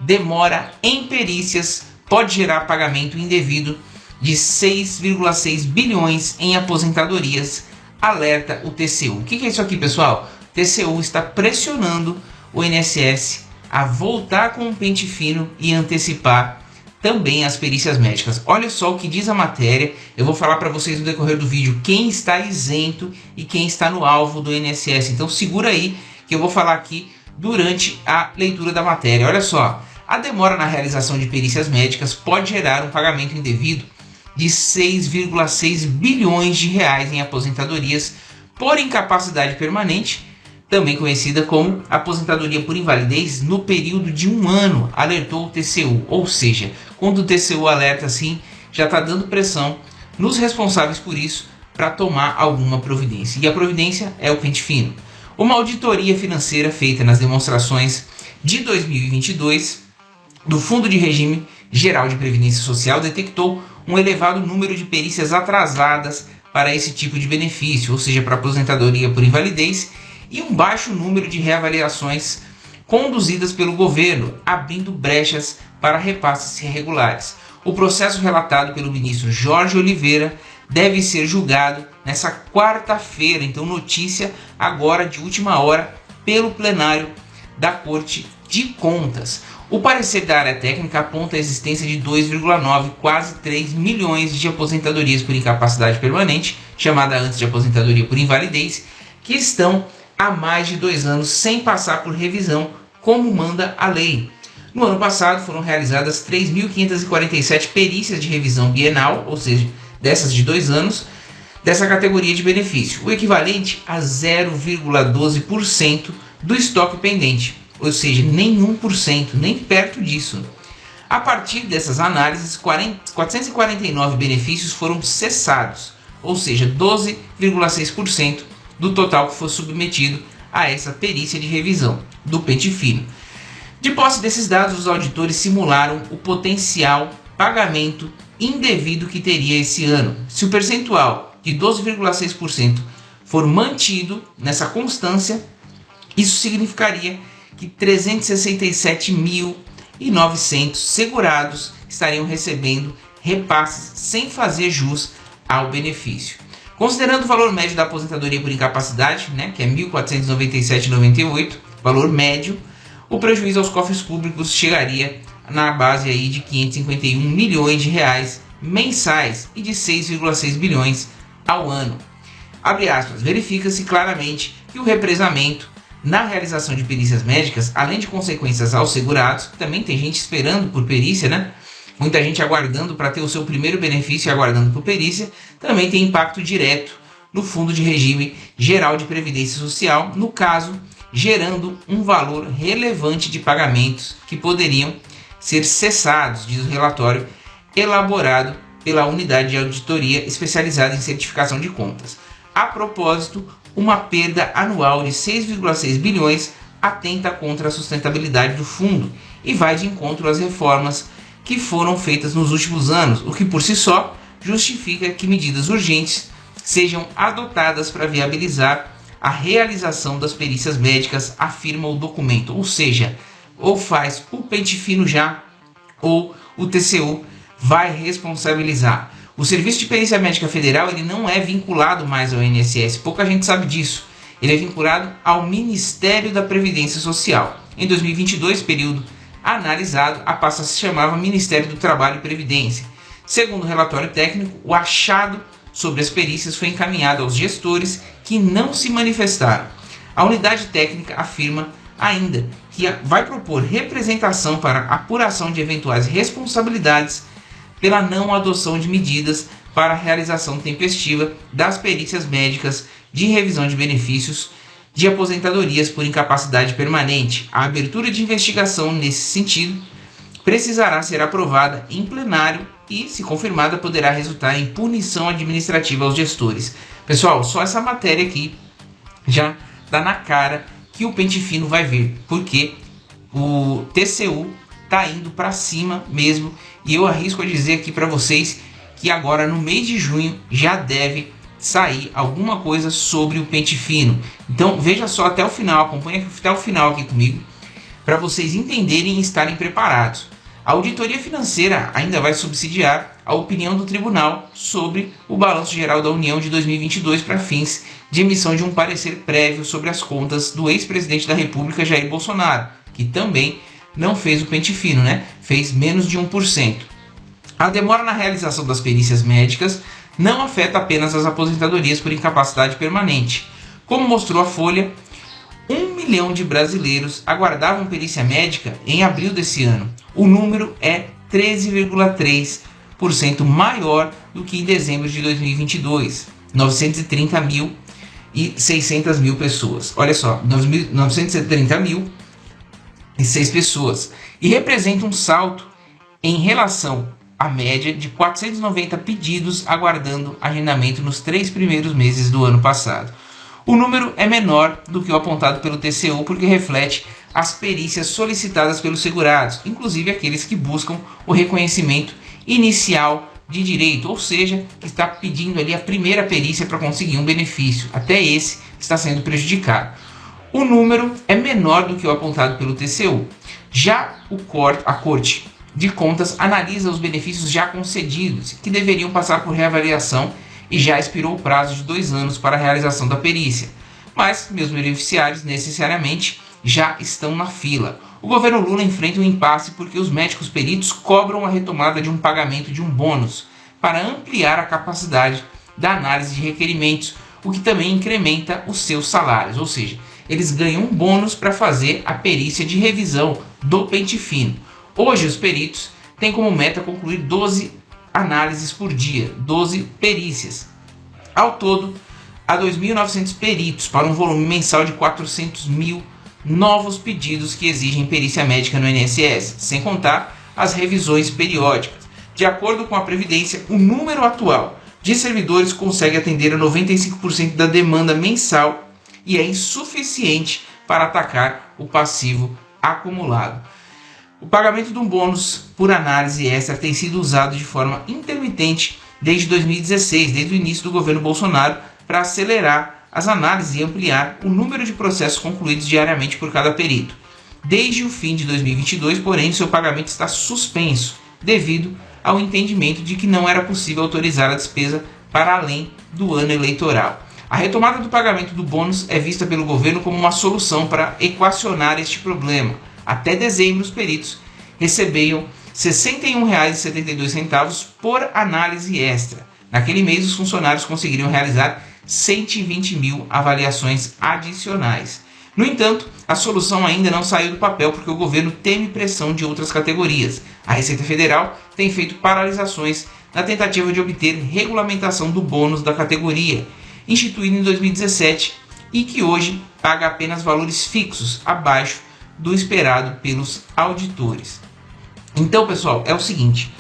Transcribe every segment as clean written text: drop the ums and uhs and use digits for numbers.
Demora em perícias pode gerar pagamento indevido de 6,6 bilhões em aposentadorias, alerta o TCU. O que é isso aqui, pessoal? O TCU está pressionando o INSS a voltar com um pente fino e antecipar também as perícias médicas. Olha só o que diz a matéria. Eu vou falar para vocês no decorrer do vídeo quem está isento e quem está no alvo do INSS. Então segura aí que eu vou falar aqui durante a leitura da matéria. Olha só, a demora na realização de perícias médicas pode gerar um pagamento indevido de 6,6 bilhões de reais em aposentadorias por incapacidade permanente, também conhecida como aposentadoria por invalidez, no período de 1 ano, alertou o TCU. Ou seja, quando o TCU alerta assim, já está dando pressão nos responsáveis por isso para tomar alguma providência. E a providência é o pente fino. Uma auditoria financeira feita nas demonstrações de 2022 do Fundo de Regime Geral de Previdência Social detectou um elevado número de perícias atrasadas para esse tipo de benefício, ou seja, para aposentadoria por invalidez, e um baixo número de reavaliações conduzidas pelo governo, abrindo brechas para repasses irregulares. O processo relatado pelo ministro Jorge Oliveira deve ser julgado nessa quarta-feira, então notícia agora de última hora, pelo plenário da Corte de Contas. O parecer da área técnica aponta a existência de 2,9, quase 3 milhões de aposentadorias por incapacidade permanente, chamada antes de aposentadoria por invalidez, que estão há mais de 2 anos sem passar por revisão, como manda a lei. No ano passado foram realizadas 3.547 perícias de revisão bienal, ou seja, dessas de 2 anos, dessa categoria de benefício, o equivalente a 0,12% do estoque pendente, ou seja, nem 1%, nem perto disso. A partir dessas análises, 449 benefícios foram cessados, ou seja, 12,6% do total que foi submetido a essa perícia de revisão do pente fino. De posse desses dados, os auditores simularam o potencial pagamento indevido que teria esse ano. Se o percentual de 12,6% for mantido nessa constância, isso significaria que 367.900 segurados estariam recebendo repasses sem fazer jus ao benefício. Considerando o valor médio da aposentadoria por incapacidade, que é R$ 1.497,98, valor médio, o prejuízo aos cofres públicos chegaria na base aí de 551 milhões de reais mensais e de 6,6 bilhões ao ano. Abre aspas, verifica-se claramente que o represamento na realização de perícias médicas, além de consequências aos segurados, também tem gente esperando por perícia, muita gente aguardando para ter o seu primeiro benefício e aguardando por perícia, também tem impacto direto no Fundo de Regime Geral de Previdência Social, no caso, gerando um valor relevante de pagamentos que poderiam ser cessados, diz o relatório elaborado pela Unidade de Auditoria especializada em certificação de contas. A propósito, uma perda anual de 6,6 bilhões atenta contra a sustentabilidade do fundo e vai de encontro às reformas que foram feitas nos últimos anos, o que por si só justifica que medidas urgentes sejam adotadas para viabilizar a realização das perícias médicas, afirma o documento. Ou seja, ou faz o pente fino já, ou o TCU vai responsabilizar. O Serviço de Perícia Médica Federal ele não é vinculado mais ao INSS, pouca gente sabe disso. Ele é vinculado ao Ministério da Previdência Social. Em 2022, período analisado, a pasta se chamava Ministério do Trabalho e Previdência. Segundo o relatório técnico, o achado sobre as perícias foi encaminhado aos gestores que não se manifestaram. A unidade técnica afirma ainda que vai propor representação para apuração de eventuais responsabilidades pela não adoção de medidas para a realização tempestiva das perícias médicas de revisão de benefícios de aposentadorias por incapacidade permanente. A abertura de investigação nesse sentido precisará ser aprovada em plenário e, se confirmada, poderá resultar em punição administrativa aos gestores. Pessoal, só essa matéria aqui já dá na cara que o pente fino vai vir, porque o TCU está indo para cima mesmo, e eu arrisco a dizer aqui para vocês que agora no mês de junho já deve sair alguma coisa sobre o pente fino. Então veja só até o final, acompanhe até o final aqui comigo, para vocês entenderem e estarem preparados. A auditoria financeira ainda vai subsidiar a opinião do tribunal sobre o Balanço Geral da União de 2022 para fins de emissão de um parecer prévio sobre as contas do ex-presidente da República, Jair Bolsonaro, que também não fez o pente fino, né? Fez menos de 1%. A demora na realização das perícias médicas não afeta apenas as aposentadorias por incapacidade permanente. Como mostrou a Folha, 1 milhão de brasileiros aguardavam perícia médica em abril desse ano. O número é 13,3% maior do que em dezembro de 2022, 930 mil e 600 mil pessoas. Olha só, 930 mil e 6 pessoas. E representa um salto em relação à média de 490 pedidos aguardando agendamento nos 3 primeiros meses do ano passado. O número é menor do que o apontado pelo TCU porque reflete as perícias solicitadas pelos segurados, inclusive aqueles que buscam o reconhecimento inicial de direito, ou seja, que está pedindo ali a primeira perícia para conseguir um benefício. Até esse está sendo prejudicado. O número é menor do que o apontado pelo TCU. Já a Corte de Contas analisa os benefícios já concedidos, que deveriam passar por reavaliação e já expirou o prazo de 2 anos para a realização da perícia. Mas meus beneficiários necessariamente já estão na fila. O governo Lula enfrenta um impasse porque os médicos peritos cobram a retomada de um pagamento de um bônus para ampliar a capacidade da análise de requerimentos, o que também incrementa os seus salários, ou seja, eles ganham um bônus para fazer a perícia de revisão do pente fino. Hoje os peritos têm como meta concluir 12 análises por dia, 12 perícias. Ao todo, há 2.900 peritos para um volume mensal de 400 mil novos pedidos que exigem perícia médica no INSS, sem contar as revisões periódicas. De acordo com a Previdência, o número atual de servidores consegue atender a 95% da demanda mensal e é insuficiente para atacar o passivo acumulado. O pagamento de um bônus por análise extra tem sido usado de forma intermitente desde 2016, desde o início do governo Bolsonaro, para acelerar as análises e ampliar o número de processos concluídos diariamente por cada perito. Desde o fim de 2022, porém, seu pagamento está suspenso, devido ao entendimento de que não era possível autorizar a despesa para além do ano eleitoral. A retomada do pagamento do bônus é vista pelo governo como uma solução para equacionar este problema. Até dezembro, os peritos recebiam R$ 61,72 por análise extra. Naquele mês, os funcionários conseguiriam realizar 120 mil avaliações adicionais. No entanto, a solução ainda não saiu do papel porque o governo teme pressão de outras categorias. A Receita Federal tem feito paralisações na tentativa de obter regulamentação do bônus da categoria, instituído em 2017 e que hoje paga apenas valores fixos abaixo do esperado pelos auditores. Então, pessoal, é o seguinte,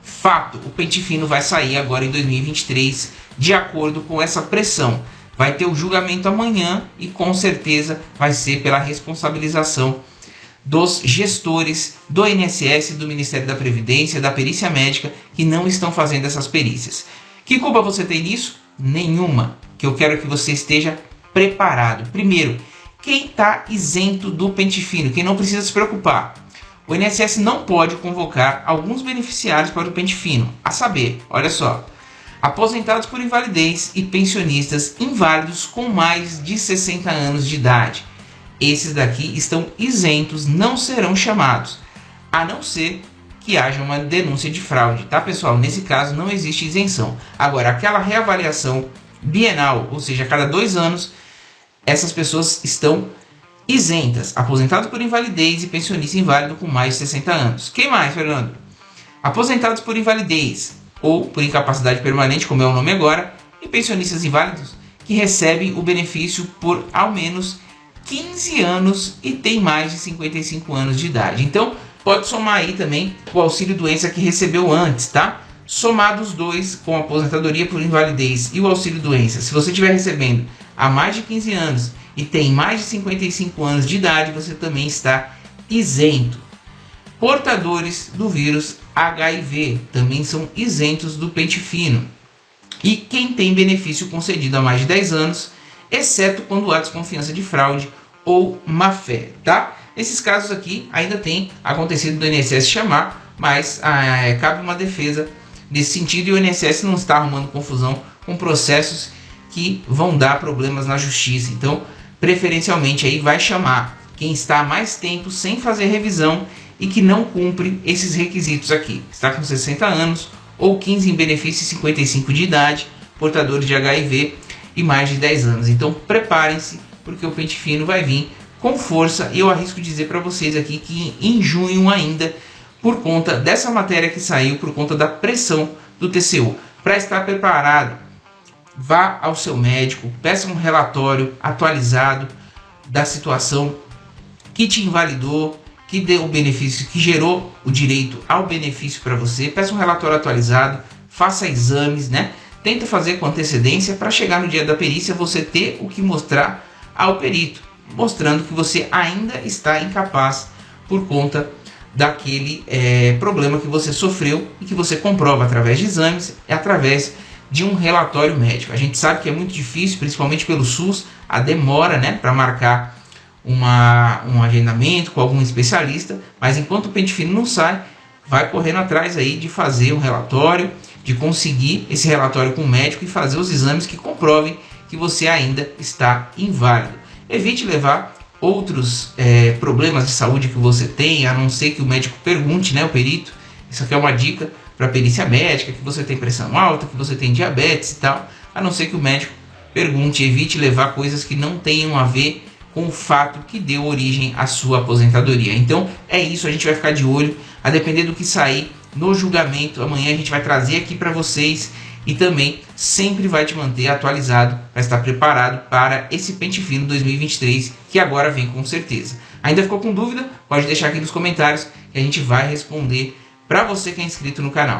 fato, o pente fino vai sair agora em 2023 de acordo com essa pressão. Vai ter o julgamento amanhã e com certeza vai ser pela responsabilização dos gestores do INSS, do Ministério da Previdência, da Perícia Médica, que não estão fazendo essas perícias. Que culpa você tem nisso? Nenhuma. Que eu quero que você esteja preparado. Primeiro, quem está isento do pente fino, quem não precisa se preocupar. O INSS não pode convocar alguns beneficiários para o pente fino, a saber, olha só, aposentados por invalidez e pensionistas inválidos com mais de 60 anos de idade. Esses daqui estão isentos, não serão chamados, a não ser que haja uma denúncia de fraude, tá, pessoal? Nesse caso não existe isenção. Agora, aquela reavaliação bienal, ou seja, a cada 2 anos, essas pessoas estão isentas, aposentados por invalidez e pensionista inválido com mais de 60 anos. Quem mais, Fernando? Aposentados por invalidez ou por incapacidade permanente, como é o nome agora, e pensionistas inválidos que recebem o benefício por ao menos 15 anos e tem mais de 55 anos de idade. Então, pode somar aí também o auxílio-doença que recebeu antes, tá? Somados os dois com a aposentadoria por invalidez e o auxílio-doença, se você estiver recebendo há mais de 15 anos e tem mais de 55 anos de idade, você também está isento. Portadores do vírus HIV também são isentos do pente fino. e quem tem benefício concedido há mais de 10 anos, exceto quando há desconfiança de fraude ou má-fé, tá? Esses casos aqui ainda tem acontecido do INSS chamar, mas cabe uma defesa nesse sentido e o INSS não está arrumando confusão com processos que vão dar problemas na justiça. Então, preferencialmente aí vai chamar quem está há mais tempo sem fazer revisão e que não cumpre esses requisitos aqui. Está com 60 anos ou 15 em benefício e 55 de idade, portadores de HIV e mais de 10 anos. Então preparem-se, porque o pente fino vai vir com força e eu arrisco dizer para vocês aqui que em junho ainda, por conta dessa matéria que saiu, por conta da pressão do TCU. Para estar preparado, vá ao seu médico, peça um relatório atualizado da situação que te invalidou, que deu o benefício, que gerou o direito ao benefício para você. Peça um relatório atualizado, faça exames, né? Tenta fazer com antecedência para chegar no dia da perícia você ter o que mostrar ao perito, mostrando que você ainda está incapaz por conta daquele problema que você sofreu e que você comprova através de exames e através de um relatório médico. A gente sabe que é muito difícil, principalmente pelo SUS, a demora, né, para marcar um agendamento com algum especialista, mas enquanto o pente fino não sai, vai correndo atrás aí de fazer um relatório, de conseguir esse relatório com o médico e fazer os exames que comprovem que você ainda está inválido. Evite levar outros problemas de saúde que você tem, a não ser que o médico pergunte, né, o perito. Isso aqui é uma dica para perícia médica, que você tem pressão alta, que você tem diabetes e tal, a não ser que o médico pergunte. Evite levar coisas que não tenham a ver com o fato que deu origem à sua aposentadoria. Então é isso, a gente vai ficar de olho, a depender do que sair no julgamento. Amanhã a gente vai trazer aqui para vocês e também sempre vai te manter atualizado para estar preparado para esse pente fino 2023 que agora vem com certeza. Ainda ficou com dúvida? Pode deixar aqui nos comentários que a gente vai responder para você que é inscrito no canal.